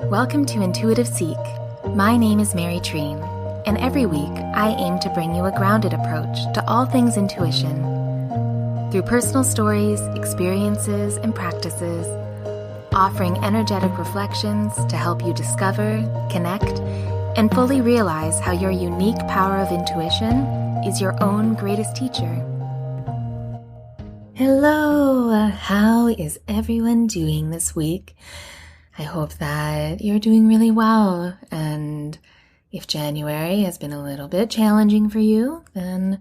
Welcome to Intuitive Seek. My name is Mary Treen, and every week I aim to bring you a grounded approach to all things intuition. Through personal stories, experiences, and practices, offering energetic reflections to help you discover, connect, and fully realize how your unique power of intuition is your own greatest teacher. Hello, how is everyone doing this week? I hope that you're doing really well, and if January has been a little bit challenging for you, then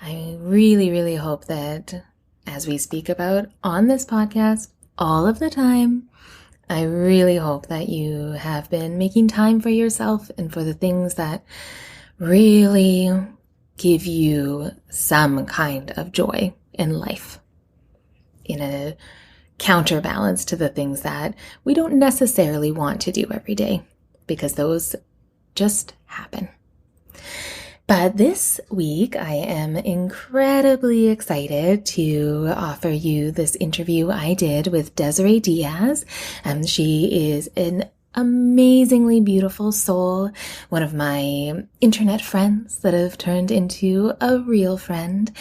I really hope that, as we speak about on this podcast all of the time, I really hope that you have been making time for yourself and for the things that really give you some kind of joy in life, in a counterbalance to the things that we don't necessarily want to do every day, because those just happen. But this week, I am incredibly excited to offer you this interview I did with Desiree Diaz. She is an amazingly beautiful soul, one of my internet friends that have turned into a real friend,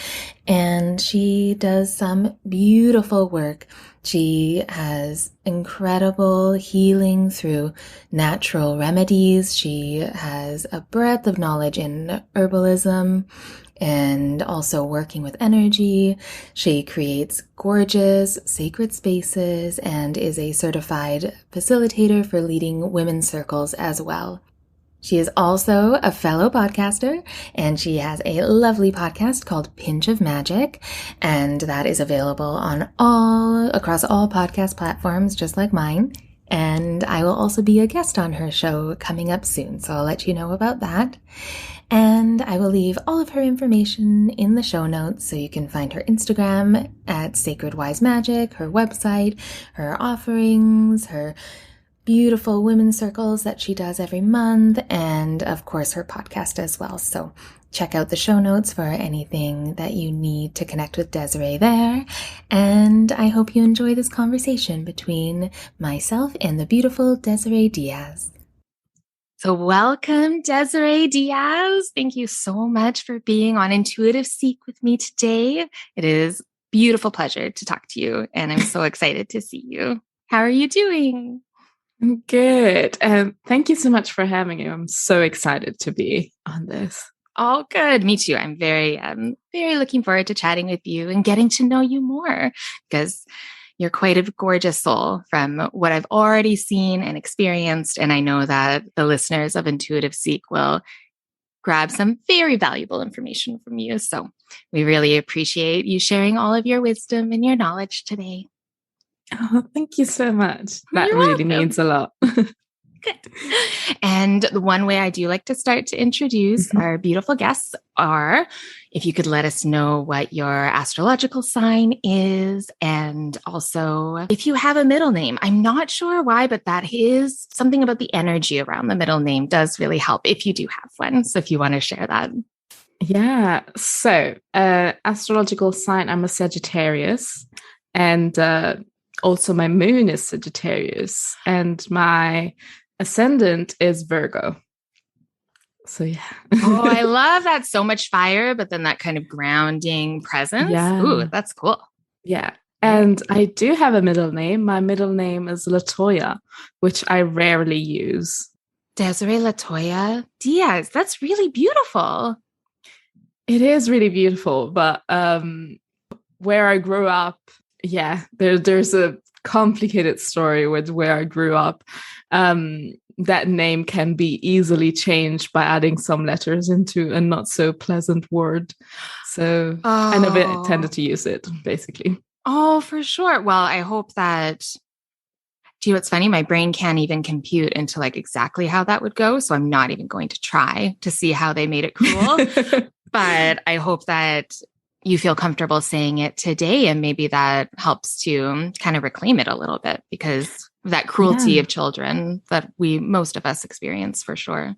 and she does some beautiful work. She has incredible healing through natural remedies. She has a breadth of knowledge in herbalism and also working with energy. She creates gorgeous sacred spaces and is a certified facilitator for leading women's circles as well. She is also a fellow podcaster, and she has a lovely podcast called Pinch of Magic, and that is available on across all podcast platforms, just like mine. And I will also be a guest on her show coming up soon, so I'll let you know about that. And I will leave all of her information in the show notes, so you can find her Instagram at Sacred Wise Magick, her website, her offerings, her beautiful women's circles that she does every month, and of course her podcast as well. So check out the show notes for anything that you need to connect with Desiree there. And I hope you enjoy this conversation between myself and the beautiful Desiree Diaz. So welcome, Desiree Diaz. Thank you so much for being on Intuitive Seek with me today. It is a beautiful pleasure to talk to you, and I'm so excited to see you. How are you doing? I'm good. Thank you so much for having me. I'm so excited to be on this. Oh, good. Me too. I'm very looking forward to chatting with you and getting to know you more, because you're quite a gorgeous soul from what I've already seen and experienced. And I know that the listeners of Intuitive Seek will grab some very valuable information from you. So we really appreciate you sharing all of your wisdom and your knowledge today. Oh, thank you so much. That You're really welcome. means a lot. Good. And the one way I do like to start to introduce our beautiful guests are, if you could let us know what your astrological sign is, and also if you have a middle name. I'm not sure why, but that is something about the energy around the middle name does really help if you do have one. So if you want to share that. Yeah. So astrological sign, I'm a Sagittarius, and also my moon is Sagittarius, and my ascendant is Virgo. So yeah. Oh, I love that. So much fire, but then that kind of grounding presence. Yeah. Ooh, that's cool. Yeah. And I do have a middle name. My middle name is Latoya, which I rarely use. Desiree Latoya Diaz. That's really beautiful. It is really beautiful, but where I grew up, there's a complicated story with where I grew up. That name can be easily changed by adding some letters into a not so pleasant word. So I never tended to use it, basically. Oh, for sure. Well, I hope that, do you know what's funny? My brain can't even compute into like exactly how that would go. So I'm not even going to try to see how they made it cool. But I hope that you feel comfortable saying it today, and maybe that helps to kind of reclaim it a little bit, because that cruelty of children that most of us experience, for sure.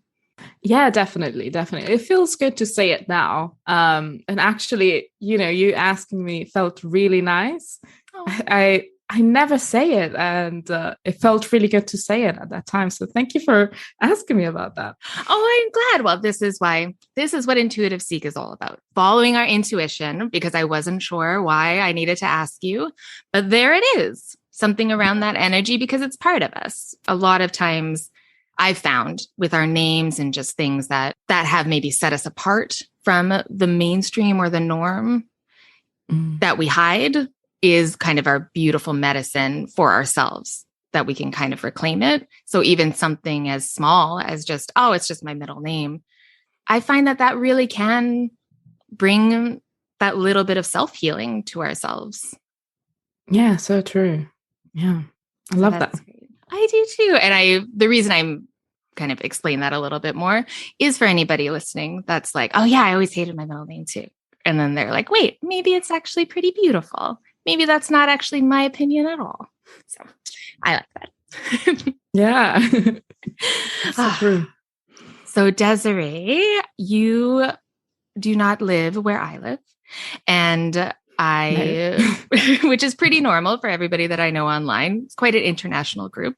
Yeah, definitely. It feels good to say it now. And actually, you asking me felt really nice. Oh. I never say it, and it felt really good to say it at that time. So thank you for asking me about that. Oh, I'm glad. Well, this is what Intuitive Seek is all about. Following our intuition, because I wasn't sure why I needed to ask you, but there it is. Something around that energy, because it's part of us. A lot of times I've found with our names and just things that have maybe set us apart from the mainstream or the norm that we hide is kind of our beautiful medicine for ourselves, that we can kind of reclaim it. So even something as small as just, oh, it's just my middle name. I find that really can bring that little bit of self-healing to ourselves. Yeah, so true. Yeah. I love that. Great. I do too. And the reason I'm kind of explain that a little bit more is for anybody listening that's like, oh yeah, I always hated my middle name too. And then they're like, wait, maybe it's actually pretty beautiful. Maybe that's not actually my opinion at all. So I like that. Yeah. So true. So Desiree, you do not live where I live. And no. Which is pretty normal for everybody that I know online. It's quite an international group.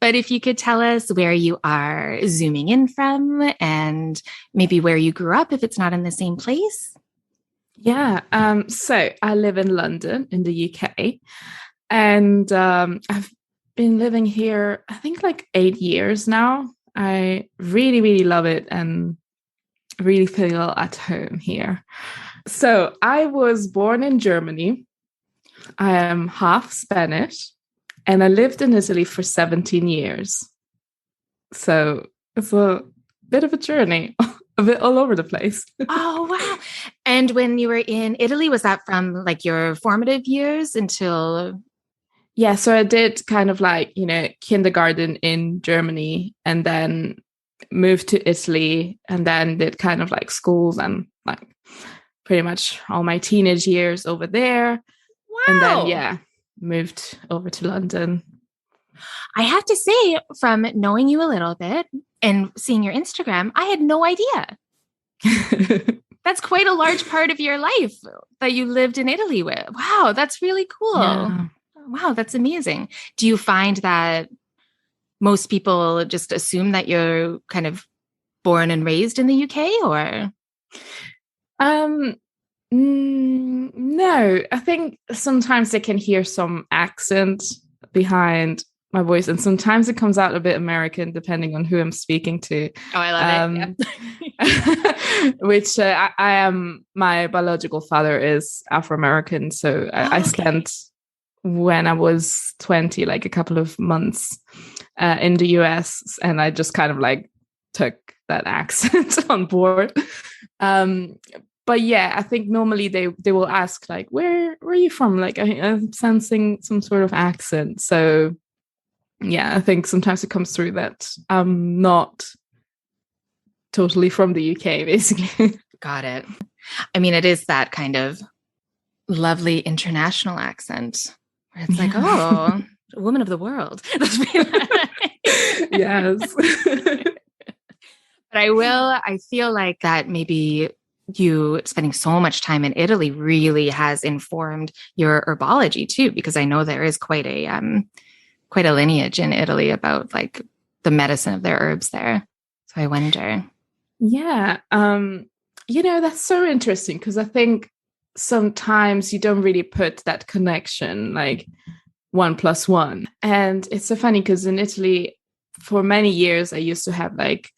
But if you could tell us where you are zooming in from and maybe where you grew up, if it's not in the same place. Yeah. So I live in London in the UK, and I've been living here, I think like 8 years now. I really, really love it and really feel at home here. So I was born in Germany. I am half Spanish, and I lived in Italy for 17 years. So it's a bit of a journey, a bit all over the place. Oh, wow. And when you were in Italy, was that from like your formative years until... Yeah, so I did kind of like, kindergarten in Germany, and then moved to Italy, and then did kind of like schools and like pretty much all my teenage years over there. Wow. And then, moved over to London. I have to say, from knowing you a little bit and seeing your Instagram, I had no idea. That's quite a large part of your life that you lived in Italy with. Wow, that's really cool. Yeah. Wow, that's amazing. Do you find that most people just assume that you're kind of born and raised in the UK, or? No, I think sometimes they can hear some accent behind my voice, and sometimes it comes out a bit American depending on who I'm speaking to. Oh, I love it. Yeah. Which I am, my biological father is Afro-American. So I spent, when I was 20, like a couple of months in the US, and I just kind of like took that accent on board. But yeah, I think normally they will ask like, where are you from? Like I'm sensing some sort of accent. So yeah, I think sometimes it comes through that I'm not totally from the UK, basically. Got it. I mean, it is that kind of lovely international accent where it's like, oh, a woman of the world. Yes. But I feel like that maybe you spending so much time in Italy really has informed your herbology too, because I know there is quite a lineage in Italy about like the medicine of their herbs there. So I wonder. Yeah. That's so interesting, because I think sometimes you don't really put that connection, like 1 + 1. And it's so funny because in Italy for many years, I used to have like,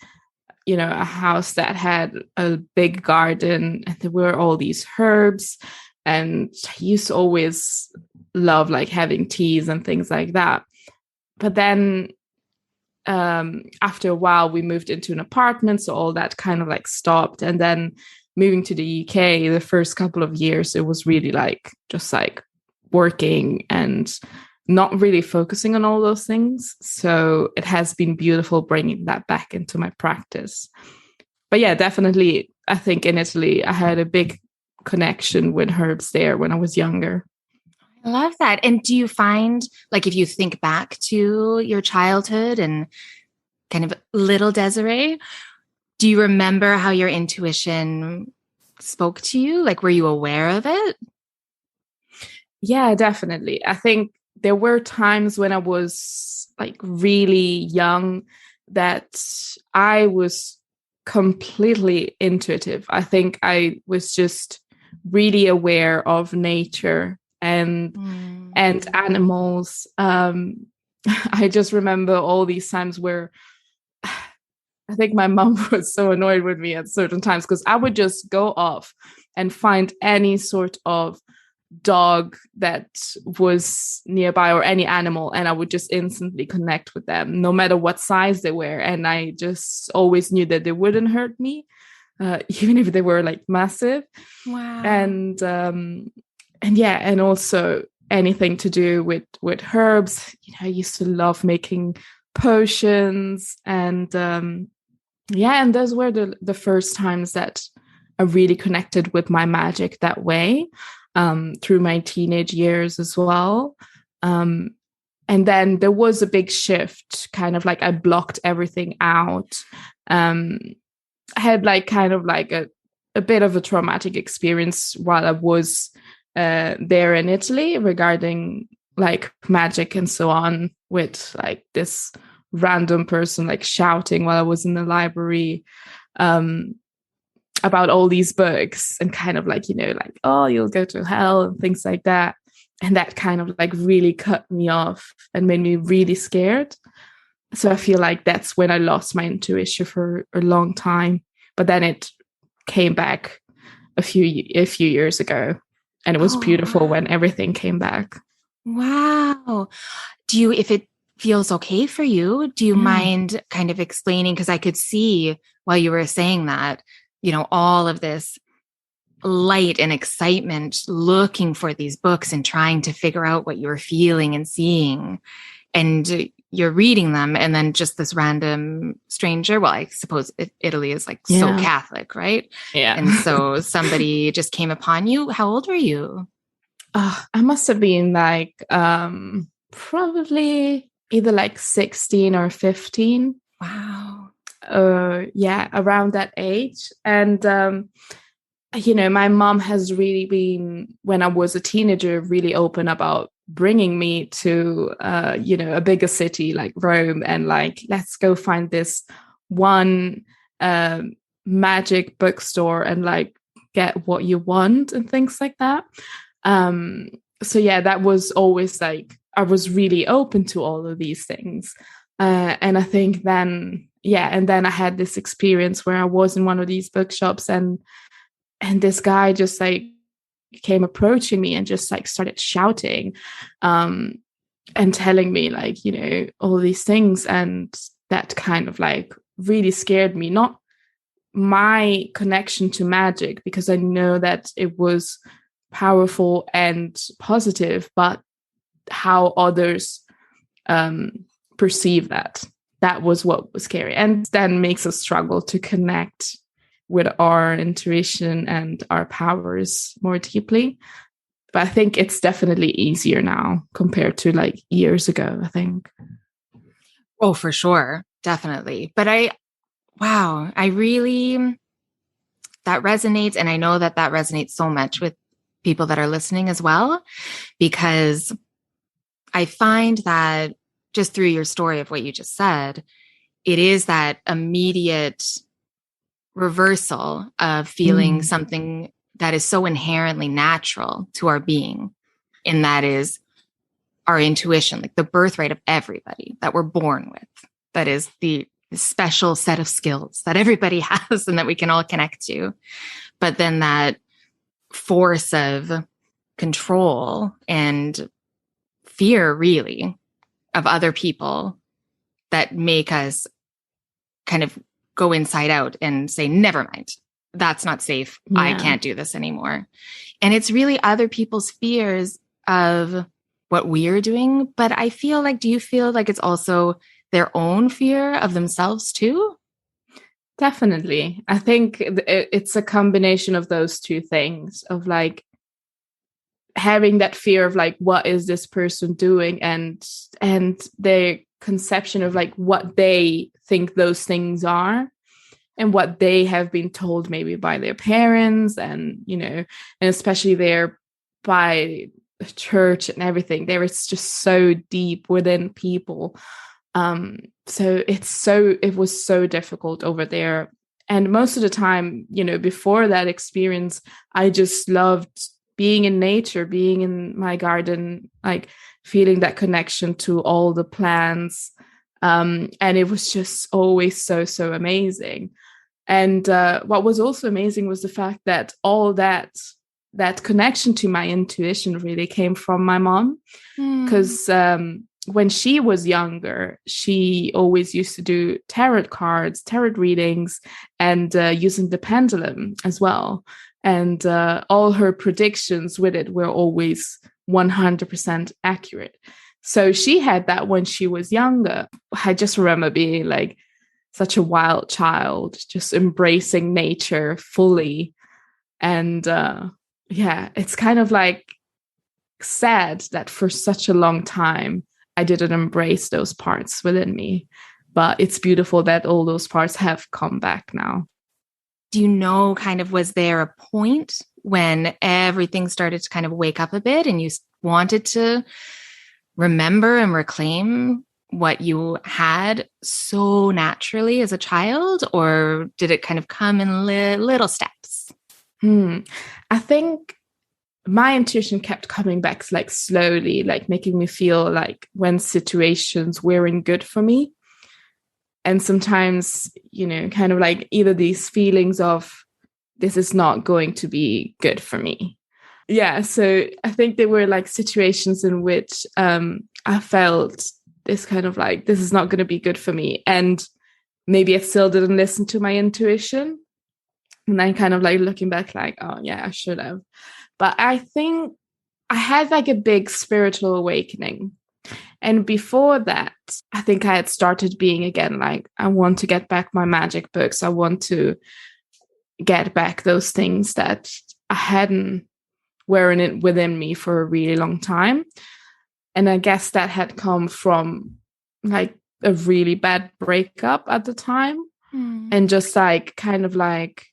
a house that had a big garden, and there were all these herbs, and I used to always love like having teas and things like that. But then after a while, we moved into an apartment, so all that kind of like stopped. And then moving to the UK, the first couple of years, it was really like just like working and not really focusing on all those things. So it has been beautiful bringing that back into my practice. But yeah, definitely, I think in Italy, I had a big connection with herbs there when I was younger. I love that. And do you find, like, if you think back to your childhood and kind of little Desiree, do you remember how your intuition spoke to you? Like, were you aware of it? Yeah, definitely. I think there were times when I was like really young that I was completely intuitive. I think I was just really aware of nature and animals. I just remember all these times where I think my mom was so annoyed with me at certain times because I would just go off and find any sort of dog that was nearby or any animal, and I would just instantly connect with them no matter what size they were, and I just always knew that they wouldn't hurt me, even if they were like massive. Wow. And yeah, and also anything to do with herbs. I used to love making potions, and yeah, and those were the first times that I really connected with my magic that way, through my teenage years as well. And then there was a big shift, kind of like I blocked everything out. I had like kind of like a bit of a traumatic experience while I was there in Italy regarding like magic and so on, with like this random person like shouting while I was in the library about all these books, and kind of like, like, oh, you'll go to hell and things like that. And that kind of like really cut me off and made me really scared. So I feel like that's when I lost my intuition for a long time. But then it came back a few years ago, and it was beautiful when everything came back. Wow. If it feels okay for you, do you mind kind of explaining? Because I could see while you were saying that, all of this light and excitement looking for these books and trying to figure out what you were feeling and seeing. And you're reading them, and then just this random stranger. Well, I suppose Italy is like so Catholic, right? Yeah. And so somebody just came upon you. How old were you? I must have been like probably either like 16 or 15. Wow. Yeah, around that age. And my mom has really been, when I was a teenager, really open about bringing me to a bigger city like Rome, and like, let's go find this one magic bookstore and like get what you want and things like that. So yeah, that was always like, I was really open to all of these things. And I think then, and then I had this experience where I was in one of these bookshops, and this guy just like came approaching me and just like started shouting, and telling me like, all these things. And that kind of like really scared me, not my connection to magic, because I know that it was powerful and positive, but how others perceive that was what was scary, and then makes us struggle to connect with our intuition and our powers more deeply. But I think it's definitely easier now compared to like years ago, I think. Oh, for sure. Definitely. But I really, that resonates. And I know that resonates so much with people that are listening as well, because I find that just through your story of what you just said, it is that immediate reversal of feeling something that is so inherently natural to our being. And that is our intuition, like the birthright of everybody that we're born with. That is the special set of skills that everybody has and that we can all connect to. But then that force of control and fear, really, of other people that make us kind of go inside out and say, never mind, that's not safe. Yeah. I can't do this anymore. And it's really other people's fears of what we're doing. But I feel like, do you feel like it's also their own fear of themselves too? Definitely. I think it's a combination of those two things, of like having that fear of like, what is this person doing? And their conception of like what they think those things are and what they have been told maybe by their parents, and, and especially by church and everything. There is just so deep within people. So it was so difficult over there. And most of the time, before that experience, I just loved being in nature, being in my garden, like feeling that connection to all the plants. And it was just always so, so amazing. And what was also amazing was the fact that all that connection to my intuition really came from my mom. Because when she was younger, she always used to do tarot cards, tarot readings, and using the pendulum as well. And all her predictions with it were always 100% accurate. So she had that when she was younger. I just remember being like such a wild child, just embracing nature fully. And it's kind of like sad that for such a long time, I didn't embrace those parts within me. But it's beautiful that all those parts have come back now. Do you know, was there a point when everything started to kind of wake up a bit and you wanted to remember and reclaim what you had so naturally as a child? Or did it kind of come in little steps? I think my intuition kept coming back like slowly, like making me feel like when situations weren't good for me. And sometimes, kind of like either these feelings of this is not going to be good for me. Yeah. So I think there were like situations in which I felt this kind of like, this is not going to be good for me. And maybe I still didn't listen to my intuition. And then kind of like looking back like, oh yeah, I should have. But I think I had like a big spiritual awakening. And before that, I think I had started being again, like, I want to get back my magic books. I want to get back those things that I hadn't weren't within me for a really long time. And I guess that had come from like a really bad breakup at the time. And just like, kind of like,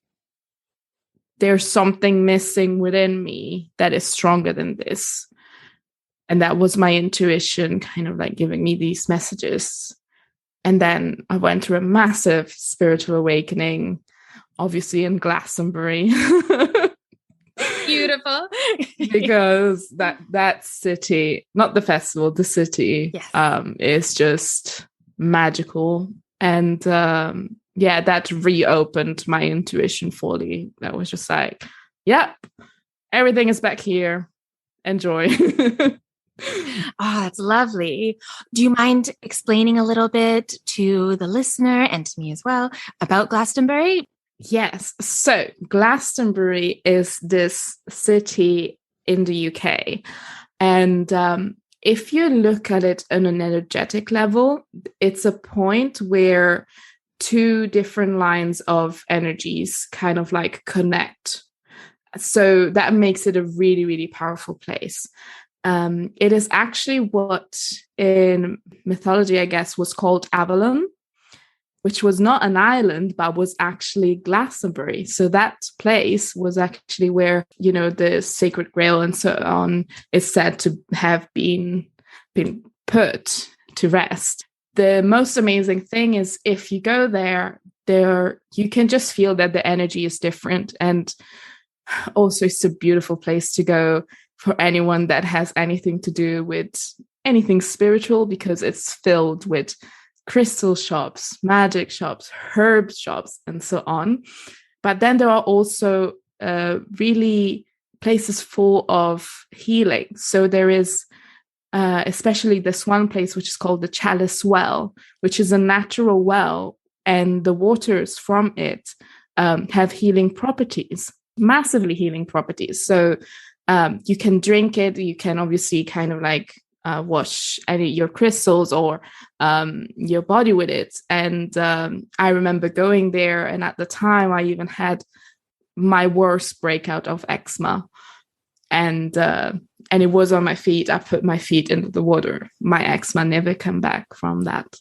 there's something missing within me that is stronger than this. And that was my intuition kind of like giving me these messages. And then I went through a massive spiritual awakening, obviously in Glastonbury. Beautiful. Because that city, not the festival, the city, yes. Is just magical. And that reopened my intuition fully. That was just like, yep, everything is back here. Enjoy. Oh, that's lovely. Do you mind explaining a little bit to the listener and to me as well about Glastonbury? Yes. So Glastonbury is this city in the UK. And if you look at it on an energetic level, it's a point where two different lines of energies kind of like connect. So that makes it a really, really powerful place. It is actually what in mythology, I guess, was called Avalon, which was not an island, but was actually Glastonbury. So that place was actually where, the Sacred Grail and so on is said to have been put to rest. The most amazing thing is if you go there, you can just feel that the energy is different. And also it's a beautiful place to go for anyone that has anything to do with anything spiritual, because it's filled with crystal shops, magic shops, herb shops, and so on. But then there are also really places full of healing. So there is especially this one place, which is called the Chalice Well, which is a natural well, and the waters from it have healing properties, massively healing properties. So you can drink it. You can obviously kind of like wash your crystals or your body with it. And I remember going there, and at the time I even had my worst breakout of eczema, and it was on my feet. I put my feet into the water. My eczema never came back from that.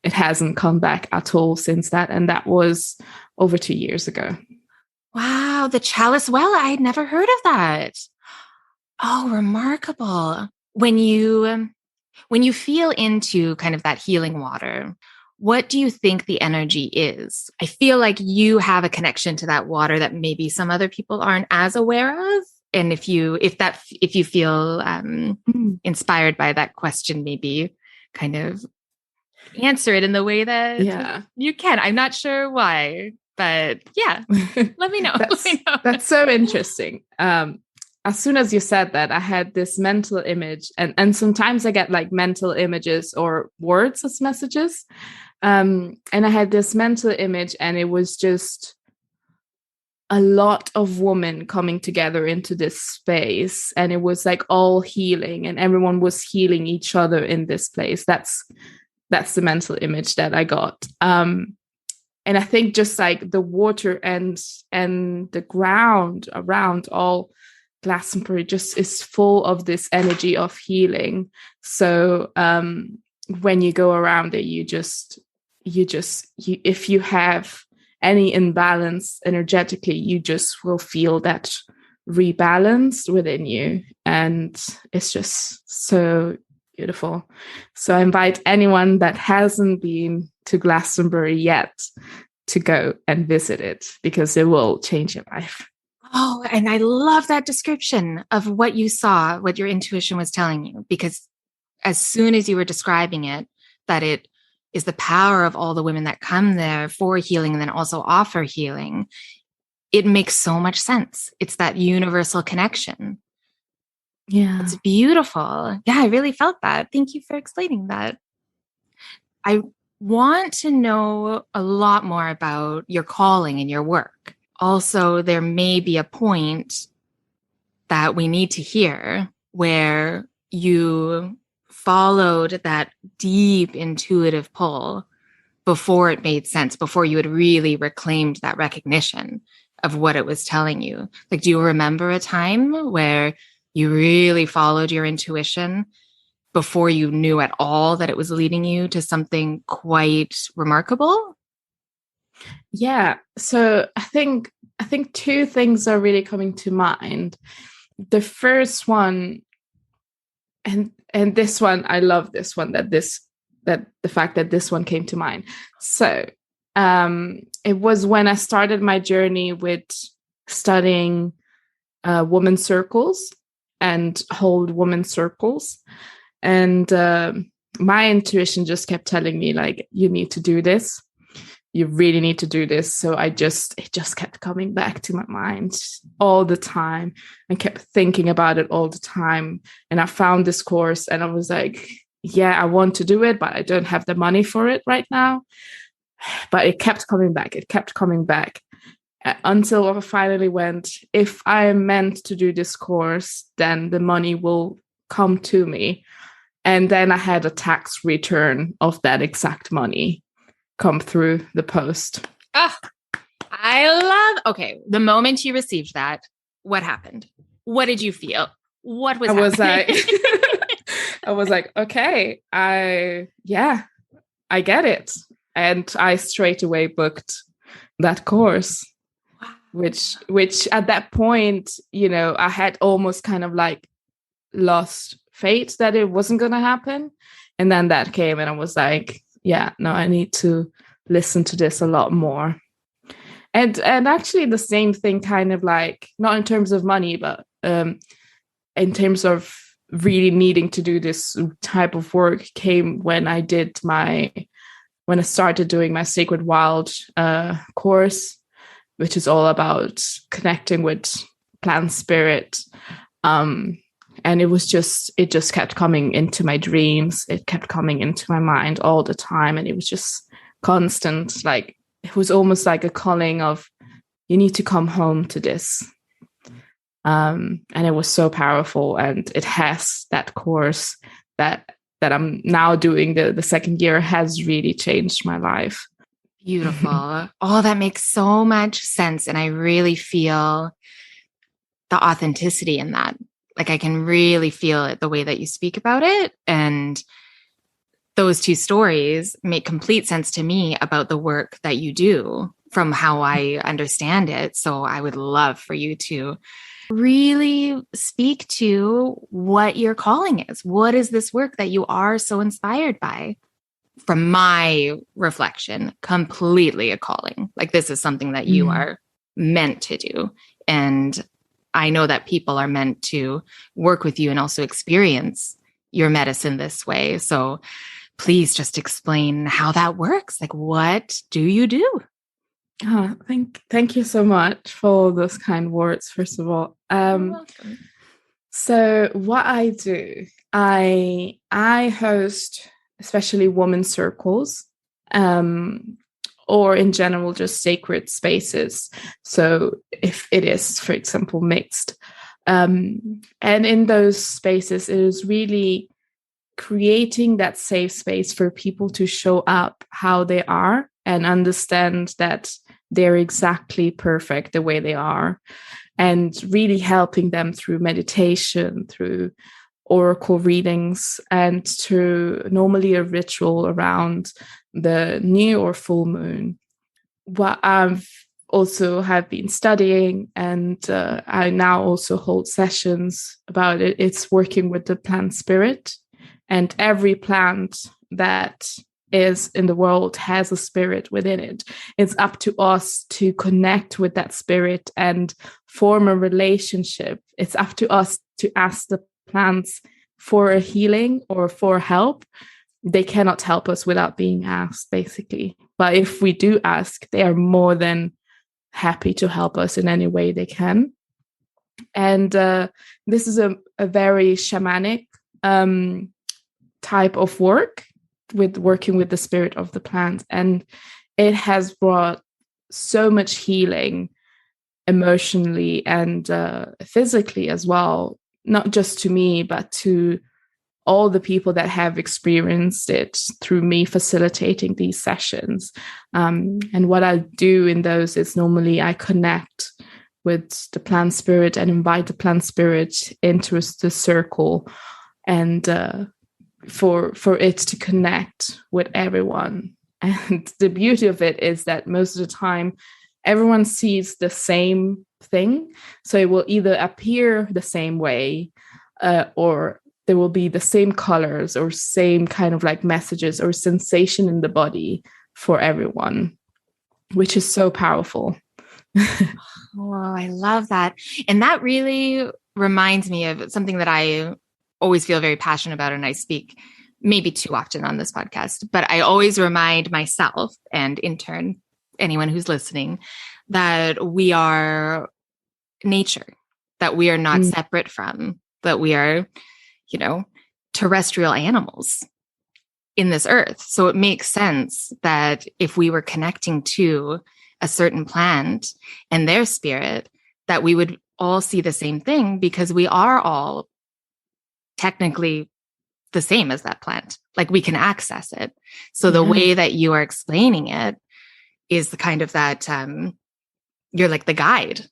It hasn't come back at all since that, and that was over 2 years ago. Wow, the Chalice Well. I had never heard of that. Oh, remarkable. When you feel into kind of that healing water, what do you think the energy is? I feel like you have a connection to that water that maybe some other people aren't as aware of. And if you feel inspired by that question, maybe kind of answer it in the way that you can. I'm not sure why, but yeah, let me know. That's so interesting. As soon as you said that, I had this mental image, and sometimes I get like mental images or words as messages. And I had this mental image, and it was just a lot of women coming together into this space, and it was like all healing, and everyone was healing each other in this place. That's the mental image that I got. And I think just like the water and the ground around all Glastonbury just is full of this energy of healing. So when you go around it, you if you have any imbalance energetically, you just will feel that rebalance within you. And it's just so beautiful. So I invite anyone that hasn't been to Glastonbury yet to go and visit it, because it will change your life. Oh, and I love that description of what you saw, what your intuition was telling you, because as soon as you were describing it, that it is the power of all the women that come there for healing and then also offer healing, it makes so much sense. It's that universal connection. Yeah. It's beautiful. Yeah, I really felt that. Thank you for explaining that. I want to know a lot more about your calling and your work. Also, there may be a point that we need to hear where you followed that deep intuitive pull before it made sense, before you had really reclaimed that recognition of what it was telling you. Like, do you remember a time where you really followed your intuition before you knew at all that it was leading you to something quite remarkable? Yeah. So I think two things are really coming to mind. The first one, and this one, I love this one, that the fact that this one came to mind. So it was when I started my journey with studying women's circles and hold women's circles. And my intuition just kept telling me, like, you need to do this. You really need to do this. So it just kept coming back to my mind all the time and kept thinking about it all the time. And I found this course and I was like, yeah, I want to do it, but I don't have the money for it right now. But it kept coming back. It kept coming back until I finally went, if I am meant to do this course, then the money will come to me. And then I had a tax return of that exact money come through the post. Okay, the moment you received that, what happened? What did you feel? What was happening? I was like, okay, I get it. And I straight away booked that course. Wow. Which at that point, I had almost kind of like lost faith that it wasn't going to happen. And then that came and I was like, yeah, no, I need to listen to this a lot more. And actually the same thing, kind of like, not in terms of money, but in terms of really needing to do this type of work, came when I started doing my Sacred Wild course, which is all about connecting with plant spirit. And it just kept coming into my dreams. It kept coming into my mind all the time. And it was just constant. Like, it was almost like a calling of, you need to come home to this. And it was so powerful. And it has that course that I'm now doing, the second year, has really changed my life. Beautiful. Oh, that makes so much sense. And I really feel the authenticity in that. Like, I can really feel it the way that you speak about it. And those two stories make complete sense to me about the work that you do from how I understand it. So I would love for you to really speak to what your calling is. What is this work that you are so inspired by? From my reflection, completely a calling. Like, this is something that you are meant to do. And I know that people are meant to work with you and also experience your medicine this way. So please just explain how that works. Like, what do you do? Oh, thank you so much for those kind words, first of all. You're welcome. So what I do, I host especially women circles, or in general, just sacred spaces. So if it is, for example, mixed, and in those spaces, it is really creating that safe space for people to show up how they are and understand that they're exactly perfect the way they are, and really helping them through meditation, through oracle readings, and through normally a ritual around the new or full moon. What I've also have been studying, and I now also hold sessions about it. It's working with the plant spirit, and every plant that is in the world has a spirit within it. It's up to us to connect with that spirit and form a relationship. It's up to us to ask the plants for a healing or for help. They cannot help us without being asked, basically. But if we do ask, they are more than happy to help us in any way they can. And this is a very shamanic type of work, with working with the spirit of the plant. And it has brought so much healing emotionally and physically as well, not just to me, but to all the people that have experienced it through me facilitating these sessions. And what I do in those is normally I connect with the plant spirit and invite the plant spirit into the circle, and for it to connect with everyone. And the beauty of it is that most of the time everyone sees the same thing, so it will either appear the same way, or there will be the same colors or same kind of like messages or sensation in the body for everyone, which is so powerful. Oh, I love that. And that really reminds me of something that I always feel very passionate about, and I speak maybe too often on this podcast, but I always remind myself, and in turn, anyone who's listening, that we are nature, that we are not separate from, that we are, terrestrial animals in this earth. So it makes sense that if we were connecting to a certain plant and their spirit, that we would all see the same thing, because we are all technically the same as that plant. Like, we can access it. So the way that you are explaining it is the kind of that you're like the guide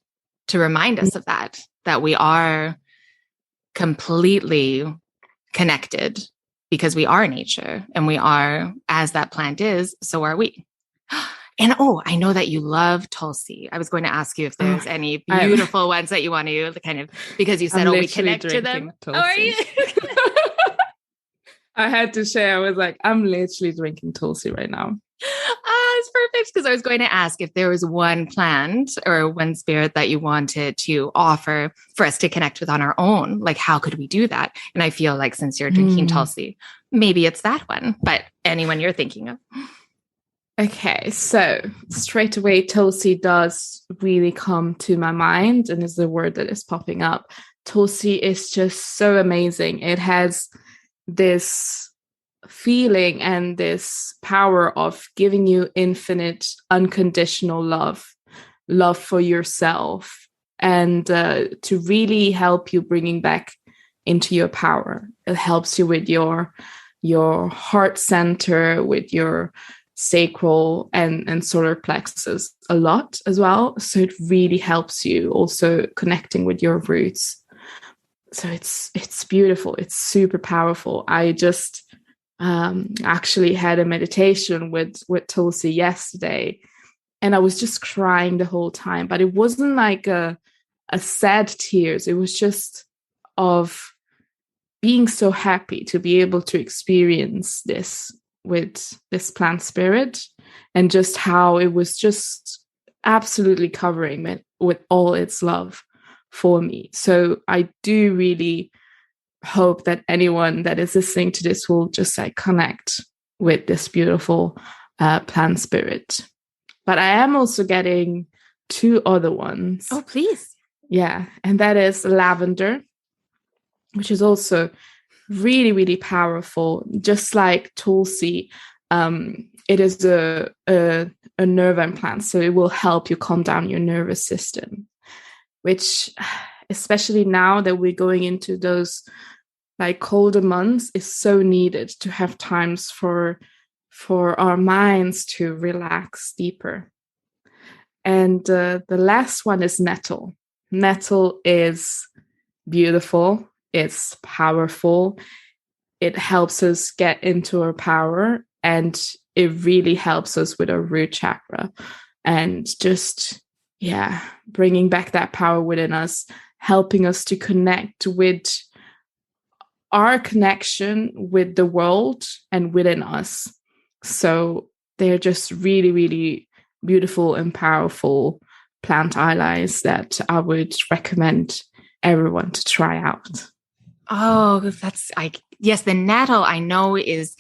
to remind us of that we are completely connected, because we are nature, and we are, as that plant is, so are we. And I know that you love Tulsi. I was going to ask you if there's any beautiful ones that you want to kind of, because you said, we connect to them. Tulsi. Oh, are you? I had to share. I was like, I'm literally drinking Tulsi right now. It's perfect, because I was going to ask if there was one plant or one spirit that you wanted to offer for us to connect with on our own. Like, how could we do that? And I feel like, since you're drinking Tulsi, maybe it's that one, but anyone you're thinking of. Okay, so straight away, Tulsi does really come to my mind, and is the word that is popping up. Tulsi is just so amazing. It has this feeling and this power of giving you infinite, unconditional love for yourself, and to really help you bringing back into your power. It helps you with your heart center, with your sacral and solar plexus a lot as well. So it really helps you also connecting with your roots. So it's beautiful. It's super powerful. I just actually had a meditation with Tulsi yesterday, and I was just crying the whole time. But it wasn't like a a sad tears. It was just of being so happy to be able to experience this with this plant spirit, and just how it was just absolutely covering it with all its love for me. So I do really hope that anyone that is listening to this will just like connect with this beautiful plant spirit. But I am also getting 2 other ones. Oh, please. Yeah. And that is lavender, which is also really, really powerful. Just like Tulsi, it is a nerve plant, so it will help you calm down your nervous system, which, especially now that we're going into those like colder months, is so needed to have times for our minds to relax deeper. And the last one is nettle. Nettle is beautiful. It's powerful. It helps us get into our power, and it really helps us with our root chakra, and just, bringing back that power within us, helping us to connect with our connection with the world and within us. So they're just really, really beautiful and powerful plant allies that I would recommend everyone to try out. Oh, yes, the nettle I know is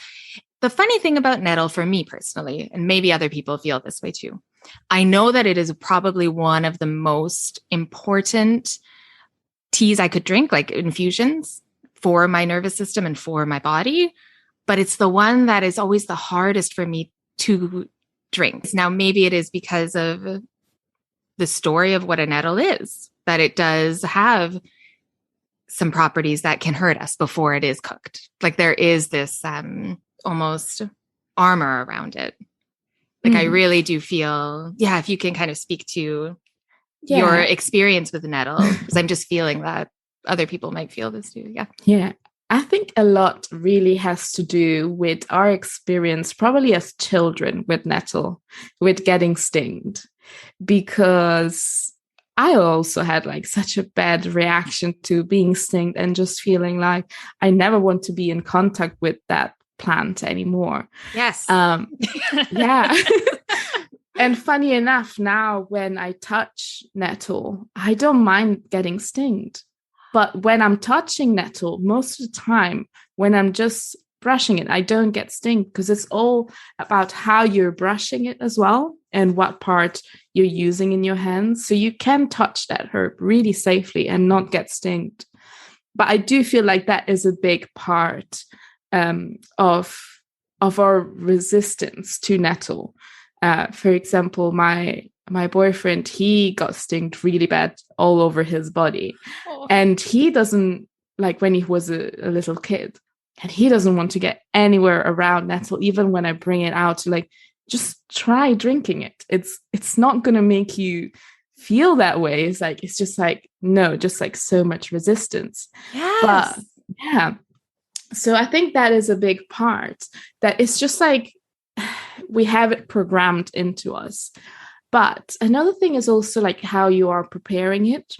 the funny thing about nettle for me personally, and maybe other people feel this way too. I know that it is probably one of the most important teas I could drink, like infusions for my nervous system and for my body, but it's the one that is always the hardest for me to drink. Now, maybe it is because of the story of what a nettle is, that it does have some properties that can hurt us before it is cooked. Like there is this almost armor around it. Like I really do feel, if you can kind of speak to your experience with the nettle, because I'm just feeling that other people might feel this too. Yeah. I think a lot really has to do with our experience, probably as children, with nettle, with getting stinged, because I also had like such a bad reaction to being stinged and just feeling like I never want to be in contact with that plant anymore. Yes. Yeah. And funny enough, now when I touch nettle, I don't mind getting stinged. But when I'm touching nettle, most of the time, when I'm just brushing it, I don't get stinged, because it's all about how you're brushing it as well and what part you're using in your hands. So you can touch that herb really safely and not get stinged. But I do feel like that is a big part of our resistance to nettle. For example, my boyfriend, he got stinged really bad all over his body. Oh. And he doesn't, like when he was a little kid, and he doesn't want to get anywhere around nettle, even when I bring it out to like, just try drinking it. It's not going to make you feel that way. It's just like, no, just like so much resistance. Yes. But yeah. So I think that is a big part, that it's just like we have it programmed into us. But another thing is also like how you are preparing it.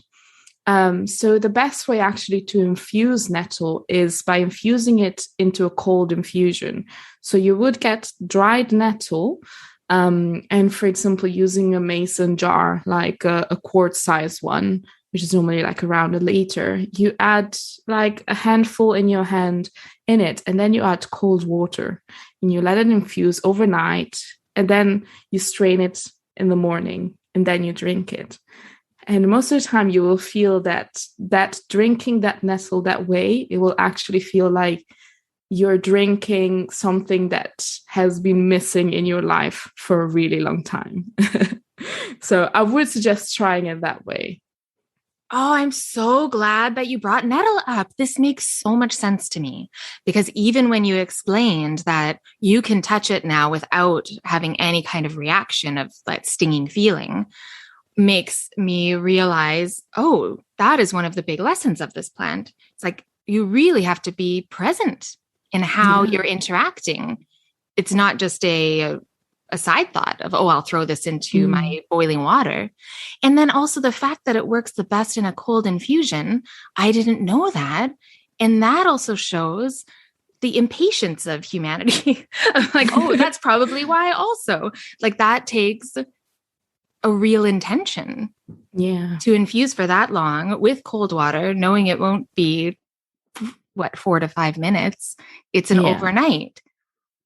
So the best way actually to infuse nettle is by infusing it into a cold infusion. So you would get dried nettle, and for example, using a mason jar, like a quart size one, which is normally like around a liter, you add like a handful in your hand in it, and then you add cold water and you let it infuse overnight, and then you strain it in the morning, and then you drink it. And most of the time you will feel that drinking that nettle that way, it will actually feel like you're drinking something that has been missing in your life for a really long time. So I would suggest trying it that way. Oh, I'm so glad that you brought nettle up. This makes so much sense to me, because even when you explained that you can touch it now without having any kind of reaction of that stinging feeling, makes me realize, oh, that is one of the big lessons of this plant. It's like you really have to be present in how you're interacting. It's not just a a side thought of, oh, I'll throw this into my boiling water. And then also the fact that it works the best in a cold infusion. I didn't know that. And that also shows the impatience of humanity. I'm like, oh, that's probably why also. Like that takes a real intention to infuse for that long with cold water, knowing it won't be 4 to 5 minutes. It's an overnight.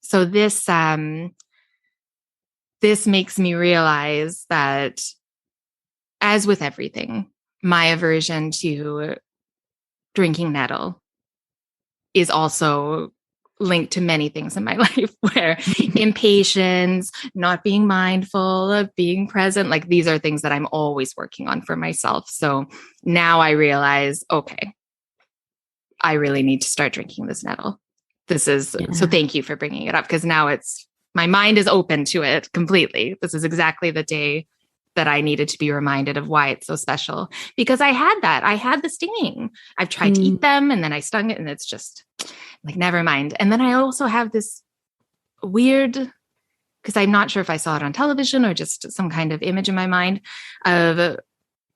So this makes me realize that, as with everything, my aversion to drinking nettle is also linked to many things in my life, where impatience, not being mindful of being present, like these are things that I'm always working on for myself. So now I realize, okay, I really need to start drinking this nettle. So thank you for bringing it up, because now my mind is open to it completely. This is exactly the day that I needed to be reminded of why it's so special, because I had the stinging. I've tried to eat them and then I stung it and it's just like, never mind. And then I also have this weird, because I'm not sure if I saw it on television or just some kind of image in my mind of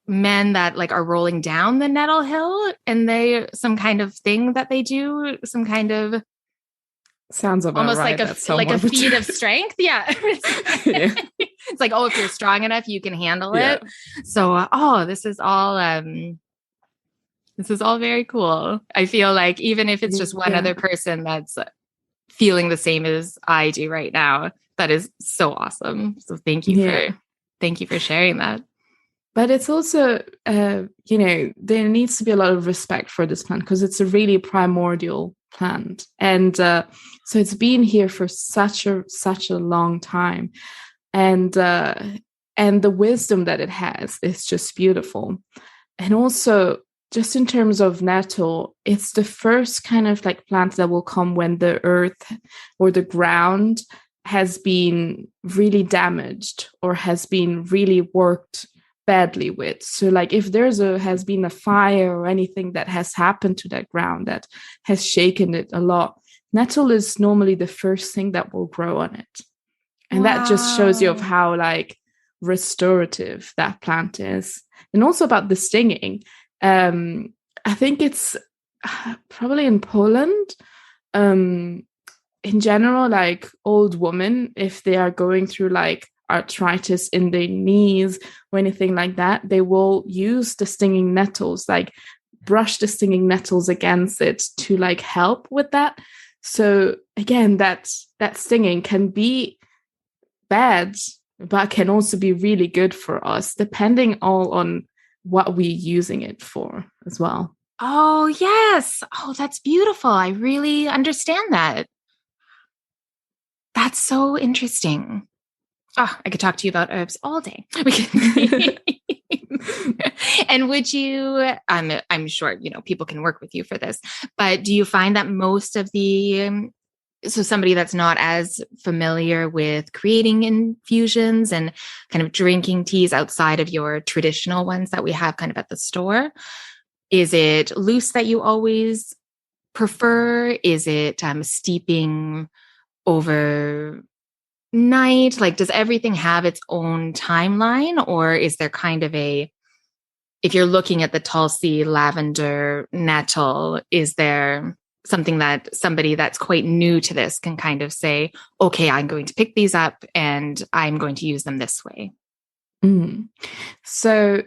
men that like are rolling down the nettle hill, and some kind of thing that they do, some kind of sounds about almost right, like a feat of strength. Yeah. It's like, oh, if you're strong enough, you can handle it. So, this is all very cool. I feel like even if it's just one other person that's feeling the same as I do right now, that is so awesome. So thank you for sharing that. But it's also, there needs to be a lot of respect for this plant, because it's a really primordial plant. And so it's been here for such a long time. And the wisdom that it has is just beautiful. And also, just in terms of nettle, it's the first kind of like plant that will come when the earth or the ground has been really damaged or has been really worked badly with. So like if has been a fire or anything that has happened to that ground that has shaken it a lot, nettle is normally the first thing that will grow on it. And that just shows you of how like restorative that plant is. And also about the stinging. I think it's probably in Poland, in general, like old women, if they are going through like arthritis in their knees or anything like that, they will use the stinging nettles, like brush the stinging nettles against it to like help with that. So again, that stinging can be bad, but can also be really good for us, depending all on what we're using it for as well. Oh, yes. Oh, that's beautiful. I really understand that. That's so interesting. Oh, I could talk to you about herbs all day. And would you, I'm sure, people can work with you for this, but do you find that most of so somebody that's not as familiar with creating infusions and kind of drinking teas outside of your traditional ones that we have kind of at the store, is it loose that you always prefer? Is it steeping overnight? Like, does everything have its own timeline, or is there kind of if you're looking at the Tulsi, lavender, nettle, is there something that somebody that's quite new to this can kind of say, okay, I'm going to pick these up and I'm going to use them this way? So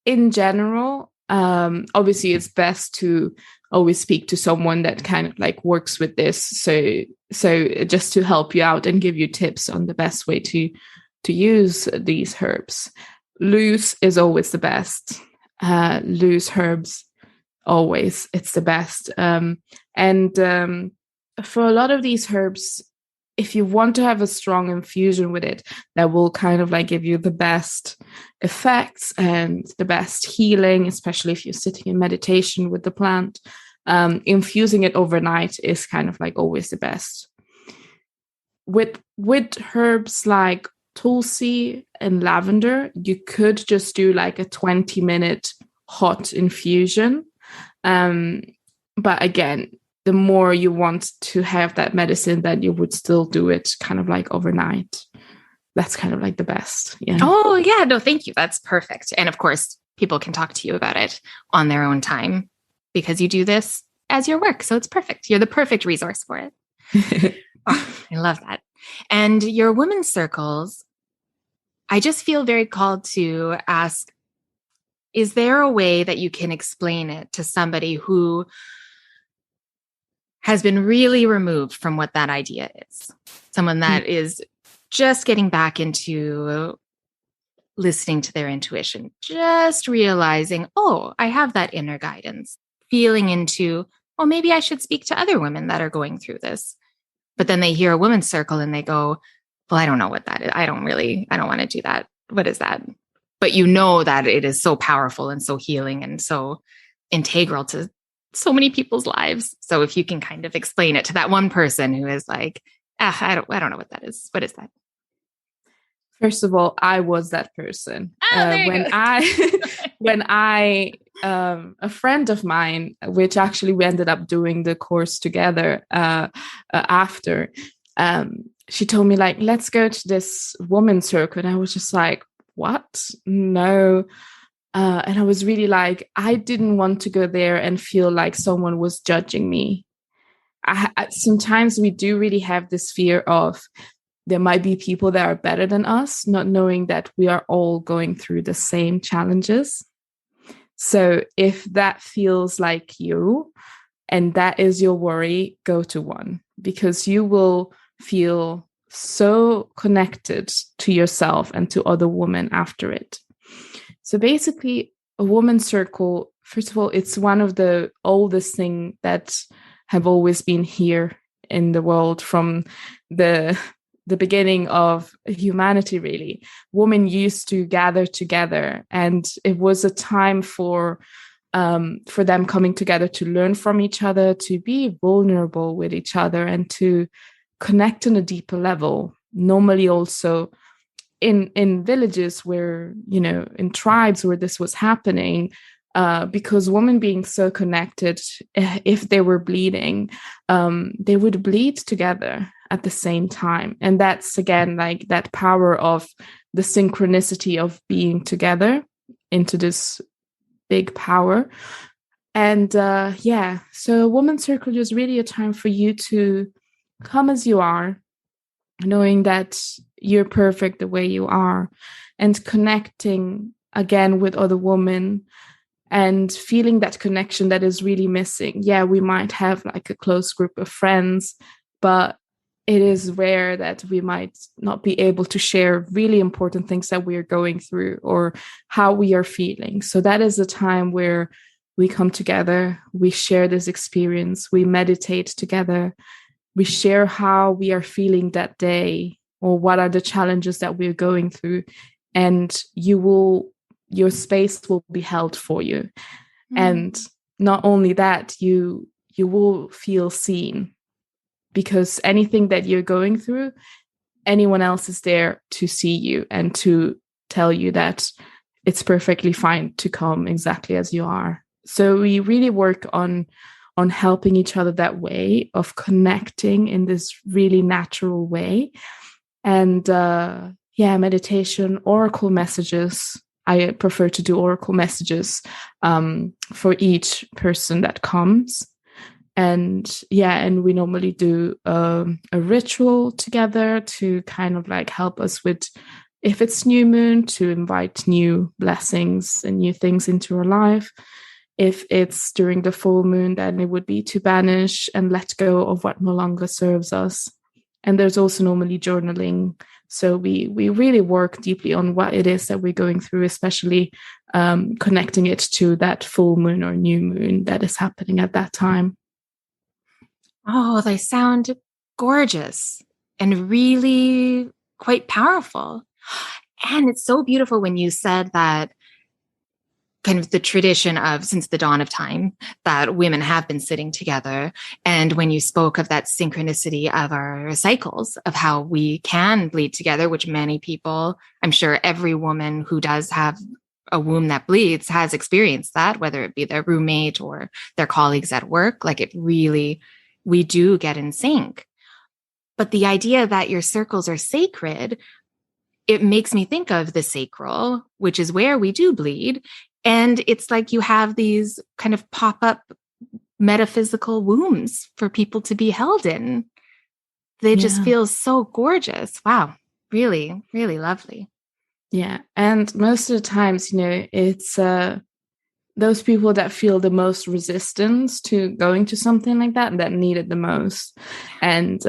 in general, obviously it's best to always speak to someone that kind of like works with this. So just to help you out and give you tips on the best way to use these herbs. Loose is always the best. Loose herbs, always, it's the best. And for a lot of these herbs, if you want to have a strong infusion with it, that will kind of like give you the best effects and the best healing, especially if you're sitting in meditation with the plant. Infusing it overnight is kind of like always the best. With herbs like Tulsi and lavender, you could just do like a 20-minute hot infusion. But again, the more you want to have that medicine, then you would still do it kind of like overnight. that's kind of like the best. Yeah. Oh, yeah. No, thank you. That's perfect. And of course, people can talk to you about it on their own time because you do this as your work. So it's perfect. You're the perfect resource for it. Oh, I love that. And your women's circles, I just feel very called to ask, is there a way that you can explain it to somebody who has been really removed from what that idea is? Someone that is just getting back into listening to their intuition, just realizing, oh, I have that inner guidance, feeling into, oh, maybe I should speak to other women that are going through this. But then they hear a women's circle and they go, well, I don't know what that is. I don't want to do that. What is that? But you know that it is so powerful and so healing and so integral to so many people's lives. So if you can kind of explain it to that one person who is like, I don't know what that is. What is that? First of all, I was that person. When a friend of mine, which actually we ended up doing the course together after, she told me like, let's go to this woman's circle. And I was just like, what? No. And I was really like, I didn't want to go there and feel like someone was judging me. Sometimes we do really have this fear of there might be people that are better than us, not knowing that we are all going through the same challenges. So if that feels like you and that is your worry, go to one, because you will feel so connected to yourself and to other women after it. So basically, a woman's circle, first of all, it's one of the oldest things that have always been here in the world from the beginning of humanity, really. Women used to gather together, and it was a time for them coming together to learn from each other, to be vulnerable with each other, and to connect on a deeper level. Normally also in villages where, in tribes where this was happening, because women being so connected, if they were bleeding, they would bleed together at the same time. And that's, again, like that power of the synchronicity of being together into this big power. And so a woman's circle is really a time for you to come as you are, knowing that you're perfect the way you are, and connecting again with other women and feeling that connection that is really missing. Yeah, we might have like a close group of friends, but it is rare that we might not be able to share really important things that we are going through or how we are feeling. So that is a time where we come together, we share this experience, we meditate together, we share how we are feeling that day or what are the challenges that we're going through, and your space will be held for you. And not only that, you will feel seen, because anything that you're going through, anyone else is there to see you and to tell you that it's perfectly fine to come exactly as you are. So we really work on helping each other that way, of connecting in this really natural way. And meditation, oracle messages. I prefer to do oracle messages for each person that comes. And we normally do a ritual together to kind of like help us with, if it's new moon, to invite new blessings and new things into our life. If it's during the full moon, then it would be to banish and let go of what no longer serves us. And there's also normally journaling. So we really work deeply on what it is that we're going through, especially connecting it to that full moon or new moon that is happening at that time. Oh, they sound gorgeous and really quite powerful. And it's so beautiful when you said that kind of the tradition of, since the dawn of time, that women have been sitting together. And when you spoke of that synchronicity of our cycles, of how we can bleed together, which many people, I'm sure every woman who does have a womb that bleeds has experienced that, whether it be their roommate or their colleagues at work. Like, it really, we do get in sync. But the idea that your circles are sacred, it makes me think of the sacral, which is where we do bleed. And it's like you have these kind of pop-up metaphysical wombs for people to be held in. They just feel so gorgeous. Wow. Really, really lovely. Yeah. And most of the times, it's those people that feel the most resistance to going to something like that need it the most. And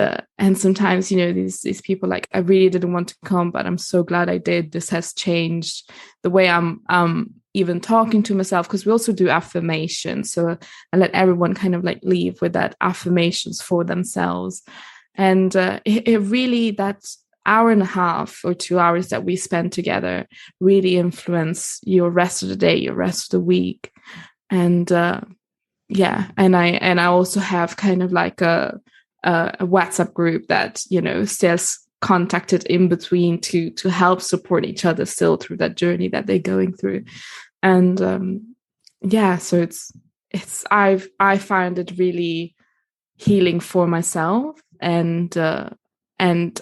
sometimes, these people like, I really didn't want to come, but I'm so glad I did. This has changed the way I'm even talking to myself, because we also do affirmations. So I let everyone kind of like leave with that affirmations for themselves. And it really, that hour and a half or 2 hours that we spend together really influence your rest of the day, your rest of the week. And and I also have kind of like a WhatsApp group that stays contacted in between to help support each other still through that journey that they're going through. And so I find it really healing for myself, and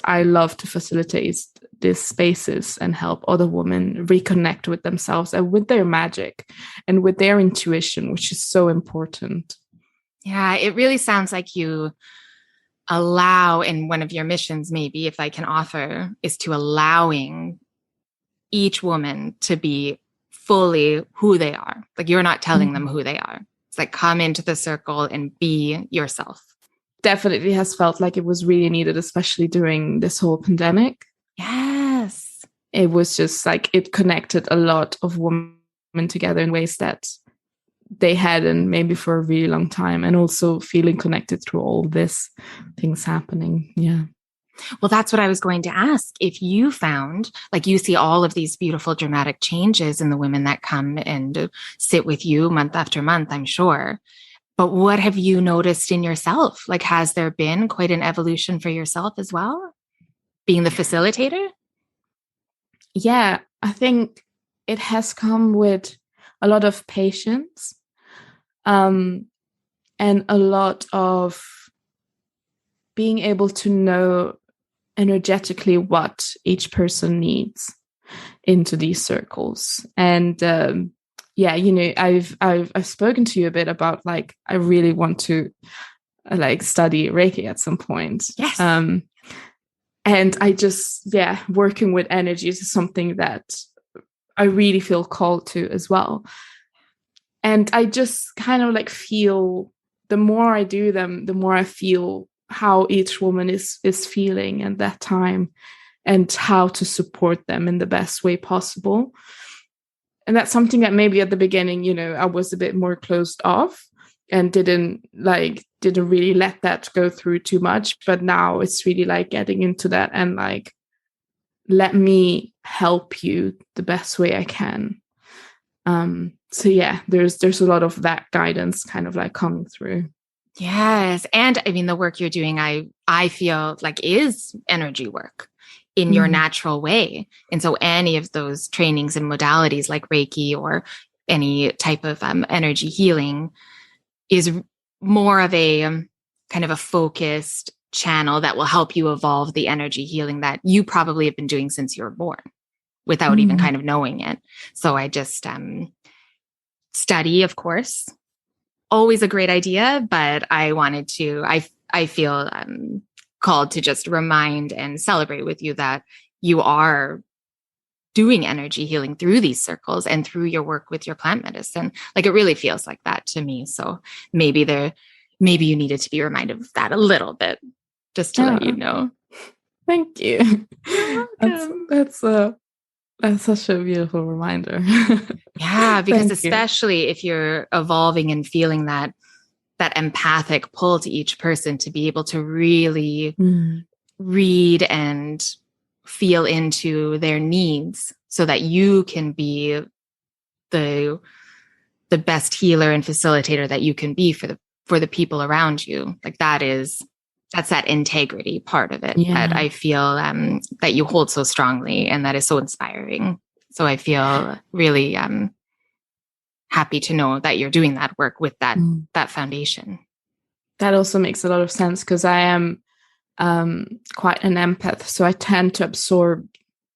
I love to facilitate these spaces and help other women reconnect with themselves and with their magic and with their intuition, which is so important. Yeah, it really sounds like you allow, in one of your missions, maybe if I can offer, is to allowing each woman to be fully who they are. Like, you're not telling them who they are. It's like, come into the circle and be yourself. Definitely has felt like it was really needed, especially during this whole pandemic. Yes. It was just like, it connected a lot of women together in ways that they hadn't maybe for a really long time, and also feeling connected through all this things happening. Yeah. Well, that's what I was going to ask. If you found, like, you see all of these beautiful dramatic changes in the women that come and sit with you month after month, I'm sure. But what have you noticed in yourself? Like, has there been quite an evolution for yourself as well, being the facilitator? Yeah, I think it has come with a lot of patience, and a lot of being able to know energetically what each person needs into these circles. And I've spoken to you a bit about, like, I really want to like study Reiki at some point. Yes. And I just, working with energies is something that I really feel called to as well. And I just kind of like feel, the more I do them, the more I feel how each woman is feeling at that time, and how to support them in the best way possible. And that's something that maybe at the beginning, I was a bit more closed off and didn't really let that go through too much. But now it's really like getting into that and like, let me help you the best way I can. So yeah, there's a lot of that guidance kind of like coming through. Yes. And I mean, the work you're doing, I feel like is energy work in your natural way. And so any of those trainings and modalities like Reiki or any type of energy healing is more of a kind of a focused channel that will help you evolve the energy healing that you probably have been doing since you were born without even kind of knowing it. So I just study, of course, always a great idea, but I wanted to, I feel called to just remind and celebrate with you that you are doing energy healing through these circles and through your work with your plant medicine. Like, it really feels like that to me. So maybe you needed to be reminded of that a little bit, just to let you know. Thank you. That's such a beautiful reminder. Yeah, because especially if you're evolving and feeling that empathic pull to each person, to be able to really read and feel into their needs so that you can be the best healer and facilitator that you can be for the people around you. Like, that's that integrity part of it that I feel that you hold so strongly, and that is so inspiring. So I feel really happy to know that you're doing that work with that foundation. That also makes a lot of sense, because I am quite an empath, so I tend to absorb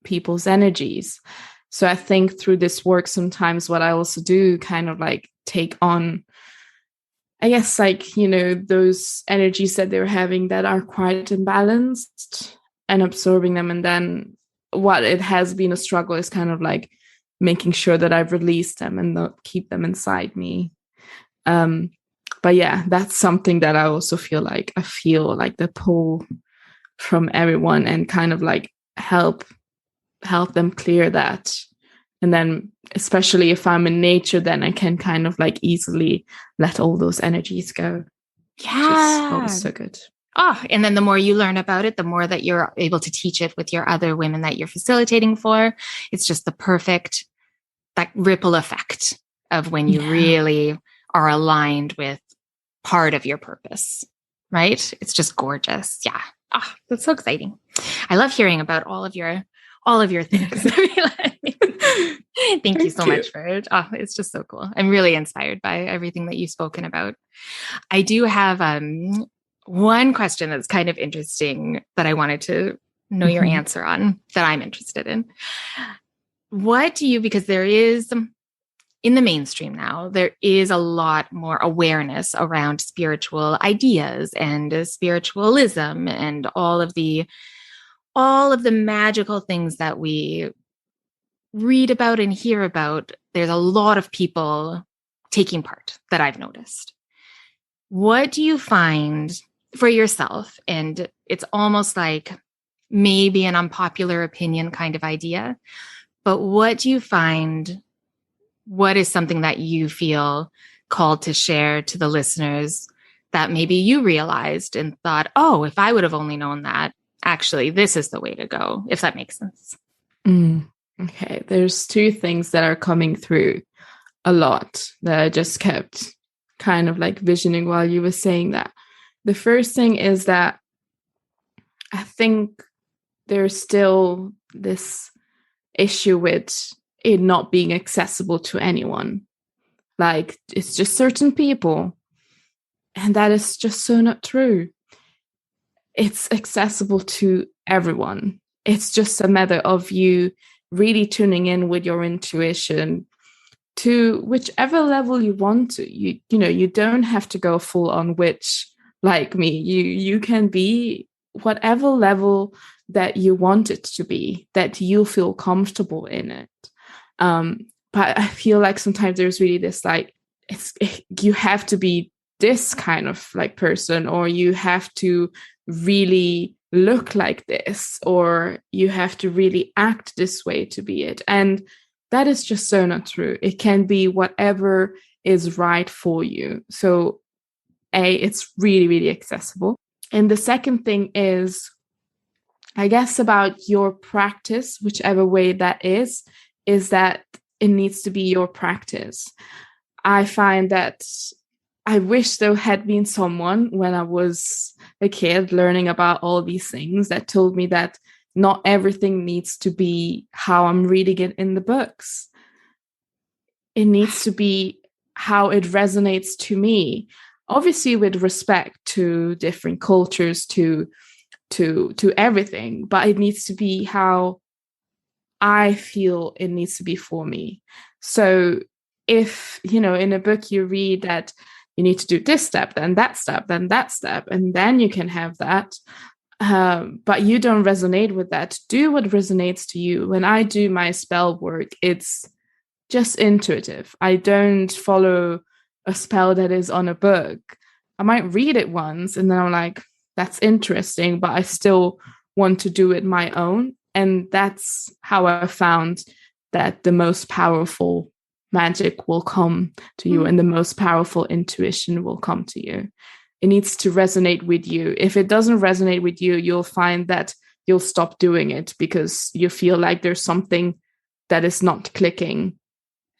people's energies. So I think through this work, sometimes what I also do kind of like take on, I guess, like, you know, those energies that they're having that are quite imbalanced and absorbing them. And then what it has been a struggle is kind of like making sure that I've released them and not keep them inside me. But yeah, that's something that I also feel like the pull from everyone and kind of like help them clear that. And then especially if I'm in nature, then I can kind of like easily let all those energies go. Yeah. Which is so good. Oh, and then the more you learn about it, the more that you're able to teach it with your other women that you're facilitating for. It's just the perfect like ripple effect of when you really are aligned with part of your purpose, right? It's just gorgeous. Yeah. Ah, that's so exciting. I love hearing about all of your things. Thank you so much for it. Oh, it's just so cool. I'm really inspired by everything that you've spoken about. I do have one question that's kind of interesting that I wanted to know your answer on, that I'm interested in. What do you, because there is in the mainstream now, there is a lot more awareness around spiritual ideas and spiritualism and all of the magical things that we read about and hear about. There's a lot of people taking part that I've noticed. What do you find for yourself? And it's almost like maybe an unpopular opinion kind of idea, but what do you find? What is something that you feel called to share to the listeners that maybe you realized and thought, oh, if I would have only known that, actually, this is the way to go, if that makes sense? Okay, there's two things that are coming through a lot that I just kept kind of like visioning while you were saying that. The first thing is that I think there's still this issue with it not being accessible to anyone. Like, it's just certain people. And that is just so not true. It's accessible to everyone. It's just a matter of you really tuning in with your intuition to whichever level you want to. You know, you don't have to go full on witch like me. You can be whatever level that you want it to be, that you feel comfortable in it. But I feel like sometimes there's really this like, you have to be this kind of like person, or you have to really look like this, or you have to really act this way to be it. And that is just so not true. It can be whatever is right for you. So it's really, really accessible. And the second thing is, I guess, about your practice, whichever way that is that it needs to be your practice. I find that I wish there had been someone when I was a kid learning about all these things that told me that not everything needs to be how I'm reading it in the books. It needs to be how it resonates to me, obviously with respect to different cultures, to everything, but it needs to be how I feel it needs to be for me. So if, you know, in a book you read that you need to do this step, then that step, then that step, and then you can have that, but you don't resonate with that, do what resonates to you. When I do my spell work, it's just intuitive. I don't follow a spell that is on a book. I might read it once and then I'm like, that's interesting, but I still want to do it my own. And that's how I found that the most powerful magic will come to you and the most powerful intuition will come to you. It needs to resonate with you. If it doesn't resonate with you, you'll find that you'll stop doing it because you feel like there's something that is not clicking.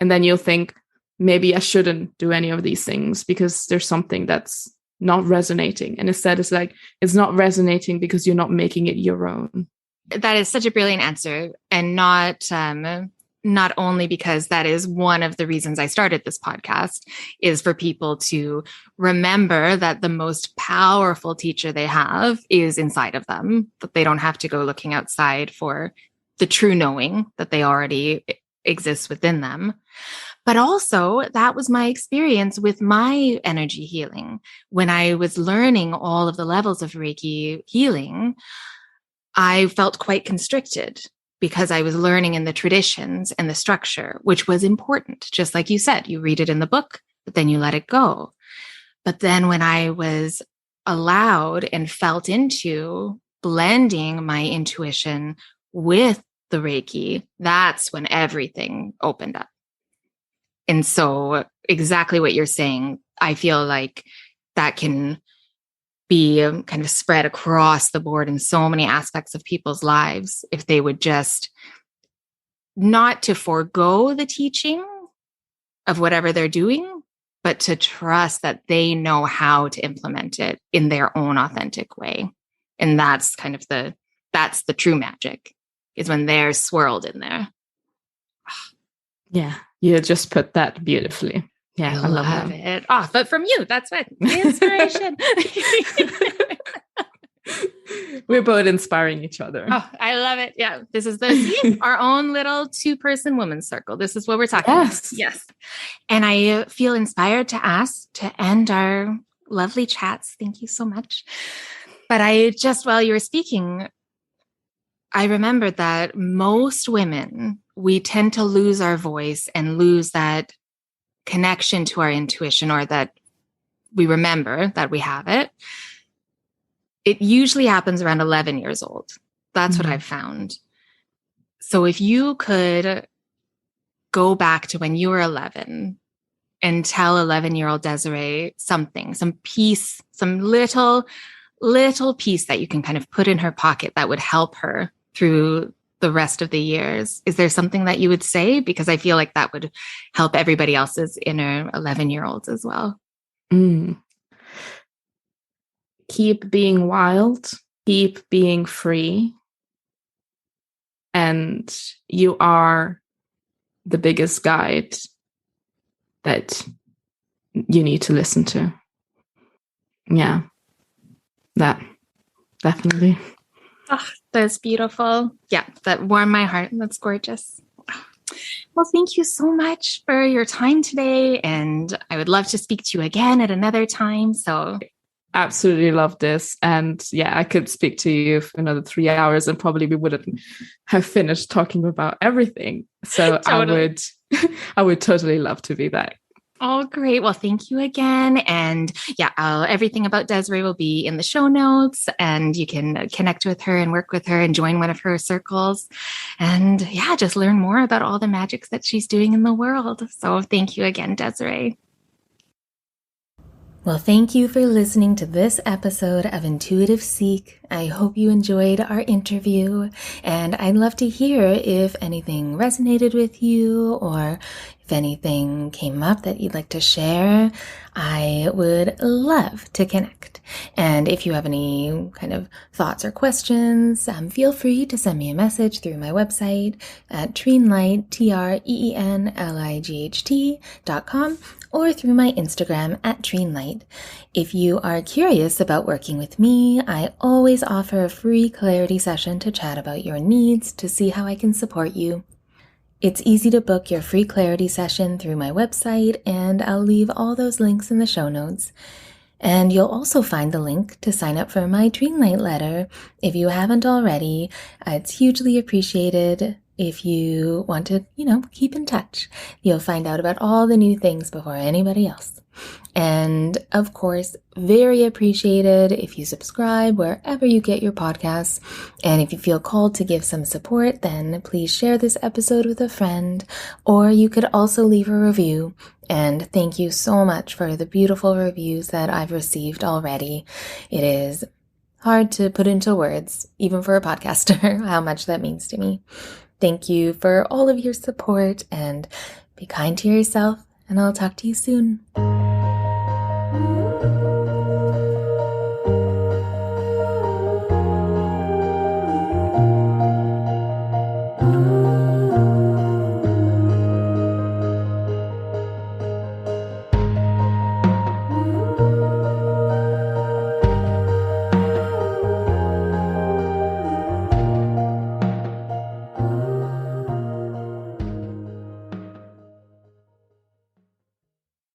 And then you'll think, maybe I shouldn't do any of these things because there's something that's not resonating. And instead it's like, it's not resonating because you're not making it your own. That is such a brilliant answer, and not only because that is one of the reasons I started this podcast, is for people to remember that the most powerful teacher they have is inside of them, that they don't have to go looking outside for the true knowing that they already exist within them. But also, that was my experience with my energy healing. When I was learning all of the levels of Reiki healing, I felt quite constricted because I was learning in the traditions and the structure, which was important. Just like you said, you read it in the book, but then you let it go. But then when I was allowed and felt into blending my intuition with the Reiki, that's when everything opened up. And so exactly what you're saying, I feel like that can be kind of spread across the board in so many aspects of people's lives if they would just not to forego the teaching of whatever they're doing, but to trust that they know how to implement it in their own authentic way. And that's kind of that's the true magic, is when they're swirled in there. Yeah, you just put that beautifully. Yeah, I love it. Oh, but from you, that's what inspiration. We're both inspiring each other. Oh, I love it. Yeah, this is our own little 2-person women's circle. This is what we're talking about. Yes. And I feel inspired to ask to end our lovely chats. Thank you so much. But while you were speaking, I remembered that most women, we tend to lose our voice and lose that connection to our intuition, or that we remember that we have it. It usually happens around 11 years old. That's what I've found. So if you could go back to when you were 11 and tell 11-year-old Desiree something, some piece, some little piece that you can kind of put in her pocket that would help her through the rest of the years, is there something that you would say? Because I feel like that would help everybody else's inner 11-year-olds as well. Keep being wild, keep being free, and you are the biggest guide that you need to listen to. Yeah, that definitely. Oh, that's beautiful. Yeah, that warmed my heart. That's gorgeous. Well, thank you so much for your time today. And I would love to speak to you again at another time. So absolutely love this. And yeah, I could speak to you for another 3 hours and probably we wouldn't have finished talking about everything. So totally. I would totally love to be back. Oh, great. Well, thank you again. And yeah, everything about Desiree will be in the show notes, and you can connect with her and work with her and join one of her circles. And yeah, just learn more about all the magics that she's doing in the world. So thank you again, Desiree. Well, thank you for listening to this episode of Intuitive Seek. I hope you enjoyed our interview, and I'd love to hear if anything resonated with you or if anything came up that you'd like to share. I would love to connect. And if you have any kind of thoughts or questions, feel free to send me a message through my website at treenlight, TREENLIGHT.com, or through my Instagram at treenlight. If you are curious about working with me, I always offer a free clarity session to chat about your needs to see how I can support you. It's easy to book your free clarity session through my website, and I'll leave all those links in the show notes. And you'll also find the link to sign up for my Dreamlight letter if you haven't already. It's hugely appreciated. If you want to, keep in touch, you'll find out about all the new things before anybody else. And of course, very appreciated if you subscribe wherever you get your podcasts. And if you feel called to give some support, then please share this episode with a friend, or you could also leave a review. And thank you so much for the beautiful reviews that I've received already. It is hard to put into words, even for a podcaster, how much that means to me. Thank you for all of your support, and be kind to yourself, and I'll talk to you soon.